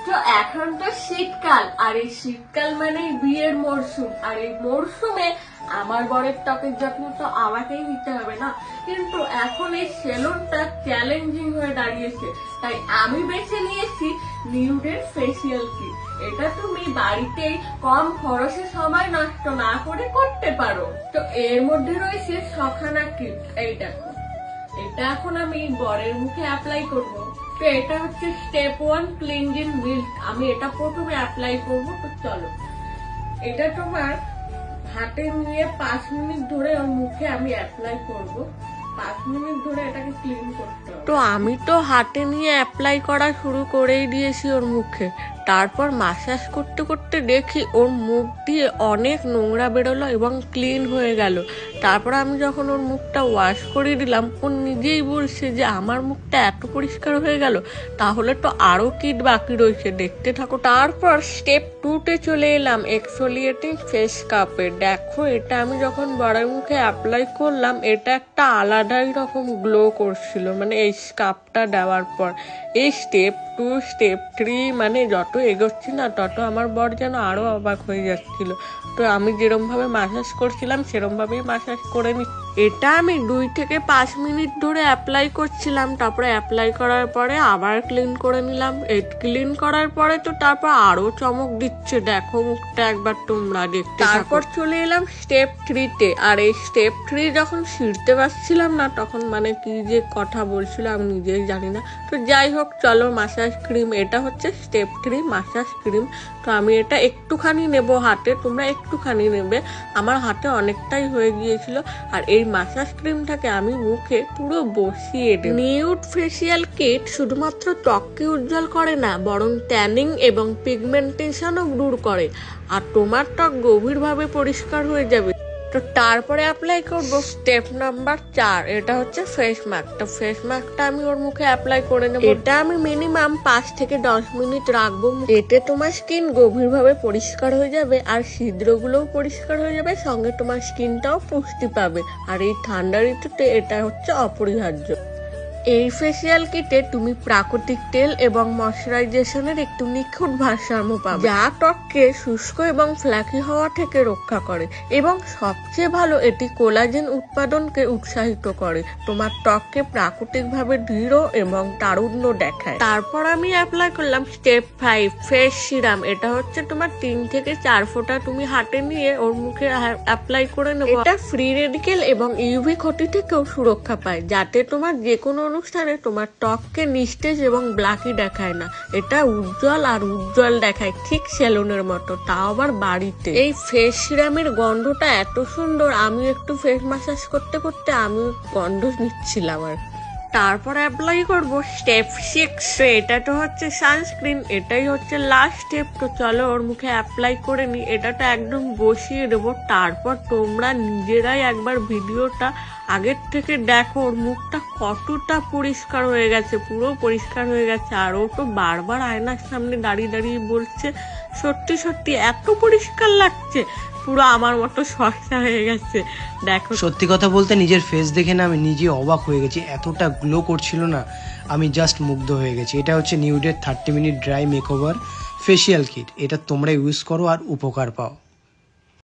তো এখন তো শীতকাল, আর এই শীতকাল মানে বিয়ের মরশুম, আর এই মরশুমে আমার বরের ত্বকের যত্ন তো আমাকেই নিতে হবে না। কিন্তু এখন এই সেলুনটা চ্যালেঞ্জিং হয়ে দাঁড়িয়েছে, তাই আমি বেছে নিয়েছি নিউডের ফেসিয়াল কিট। এটা তুমি বাড়িতেই কম খরচে সময় নষ্ট না করে করতে পারো। তো এর মধ্যে রয়েছে ছখানা কিট। এই দেখো, এটা এখন আমি বরের মুখে অ্যাপ্লাই করবো। তো এটা হচ্ছে স্টেপ 1 ক্লিনজিং মিল্ক। আমি এটা প্রথমে অ্যাপ্লাই করবো। তো চলো, এটা তোমার হাতে নিয়ে 5 মিনিট ধরে ওর মুখে আমি অ্যাপ্লাই করবো। 5 মিনিট ধরে এটাকে ক্লিন করতে হবে। তো আমি তো হাতে নিয়ে অ্যাপ্লাই করা শুরু করেই দিয়েছি ওর মুখে। তারপর মাসাজ করতে করতে দেখি ওর মুখ দিয়ে অনেক নোংরা বেরোলো এবং ক্লিন হয়ে গেল। তারপর আমি যখন ওর মুখটা ওয়াশ করে দিলাম, ও নিজেই বলছে যে আমার মুখটা এত পরিষ্কার হয়ে গেল, তাহলে তো আরো কিট বাকি রয়েছে, দেখতে থাকো। তারপর স্টেপ 2-তে চলে এলাম এক্সফোলিয়েটিং ফেস স্ক্রাবে। দেখো, এটা আমি যখন বরের মুখে অ্যাপ্লাই করলাম, এটা একটা আলাদাই রকম গ্লো করছিল, মানে এই স্ক্রাবটা দেওয়ার পর। এই স্টেপ 2, স্টেপ 3 মানে যত এগোচ্ছি না তত আমার বর যেন আরো অবাক হয়ে যাচ্ছিল। তো আমি যেরম ভাবে মাসাজ করছিলাম সেরম ভাবেই মাসাজ করে নি। এটা আমি 2 থেকে 5 মিনিট ধরে অ্যাপ্লাই করছিলাম। তারপরে অ্যাপ্লাই করার পরে আবার ক্লিন করে নিলাম। এই ক্লিন করার পরে তো তারপর আরো চমক দিচ্ছে, দেখো মুখটা একবার তোমরা দেখতে। তারপর চলে এলাম স্টেপ 3-তে। আর এই স্টেপ 3 যখন ছিঁড়তে পারছিলাম না, তখন মানে কি যে কথা বলছিল আমি নিজেই জানি না। তো যাই হোক, চলো মাসাজ ক্রিম, এটা হচ্ছে স্টেপ 3 মাসাজ ক্রিম। তো আমি এটা একটুখানি নেব হাতে, তোমরা একটুখানি নেবে, আমার হাতে অনেকটাই হয়ে গিয়েছিল। আর এই মাসাজ ক্রিমটাকে আমি মুখে পুরো বসিয়ে দিই। নিউড ফেসিয়াল কিট শুধুমাত্র ত্বককে উজ্জ্বল করে না, বরং ট্যানিং এবং পিগমেন্টেশনও দূর করে, আর তোমার ত্বক গভীরভাবে পরিষ্কার হয়ে যাবে। তো তারপরে অ্যাপ্লাই করব স্টেপ নাম্বার 4, এটা হচ্ছে ফেস মাস্ক। তো ফেস মাস্কটা আমি ওর মুখে অ্যাপ্লাই করে নেব। এটা আমি মিনিমাম 5 থেকে 10 মিনিট রাখবো। এতে তোমার স্কিন গভীরভাবে পরিষ্কার হয়ে যাবে, আর ছিদ্রগুলোও পরিষ্কার হয়ে যাবে, সঙ্গে তোমার স্কিনটাও পুষ্টি পাবে। আর এই ঠান্ডা ঋতুতে এটা হচ্ছে অপরিহার্য। এই ফেসিয়াল কিটে তুমি প্রাকৃতিক তেল এবং ময়শ্চারাইজেশনের একটু নিখুঁত ভারসাম্য পাবে, যা ত্বককে শুষ্ক এবং ফ্ল্যাকি হওয়া থেকে রক্ষা করে। এবং সবচেয়ে ভালো, এটি কোলাজেন উৎপাদনকে উৎসাহিত করে, তোমার ত্বককে প্রাকৃতিকভাবে দৃঢ় এবং তারুণ্য দেখায়। তারপর আমি অ্যাপ্লাই করলাম স্টেপ 5 ফেস সিরাম। এটা হচ্ছে তোমার 3 থেকে 4 ফোঁটা তুমি হাতে নিয়ে ওর মুখে অ্যাপ্লাই করে নেবো। এটা ফ্রি রেডিকেল এবং ইউভি ক্ষতি থেকেও সুরক্ষা পায়, যাতে তোমার যে কোনো অনুষ্ঠানে তোমার ত্বককে নিস্তেজ এবং ব্ল্যাকি দেখায় না। এটা উজ্জ্বল আর উজ্জ্বল দেখায়, ঠিক সেলুনের মতো, তাও আবার বাড়িতে। এই ফেস সিরামের গন্ধটা এত সুন্দর, আমি একটু ফেস ম্যাসাজ করতে করতে আমি গন্ধ নিচ্ছিলাম। আর তারপর অ্যাপ্লাই করব স্টেপ 6, এটা তো হচ্ছে সানস্ক্রিন। এটাই হচ্ছে লাস্ট স্টেপ। তো চলো ওর মুখে অ্যাপ্লাই করে নি। এটা তো একদম বসিয়ে দেবো। তারপর তোমরা নিজেরাই একবার ভিডিওটা আগের থেকে দেখো, ওর মুখটা কতটা পরিষ্কার হয়ে গেছে, পুরো পরিষ্কার হয়ে গেছে। আর ও তো বারবার আয়নার সামনে দাঁড়িয়ে দাঁড়িয়ে বলছে সত্যি সত্যি এত পরিষ্কার লাগছে, পুরো আমার মতো সস্তা হয়ে গেছে। দেখো, সত্যি কথা বলতে নিজের ফেস দেখে না আমি নিজে অবাক হয়ে গেছি, এতটা গ্লো করছিল না, আমি জাস্ট মুগ্ধ হয়ে গেছি। এটা হচ্ছে নিউডের 30 minute dry makeover facial kit. এটা তোমরা ইউজ করো আর উপকার পাও।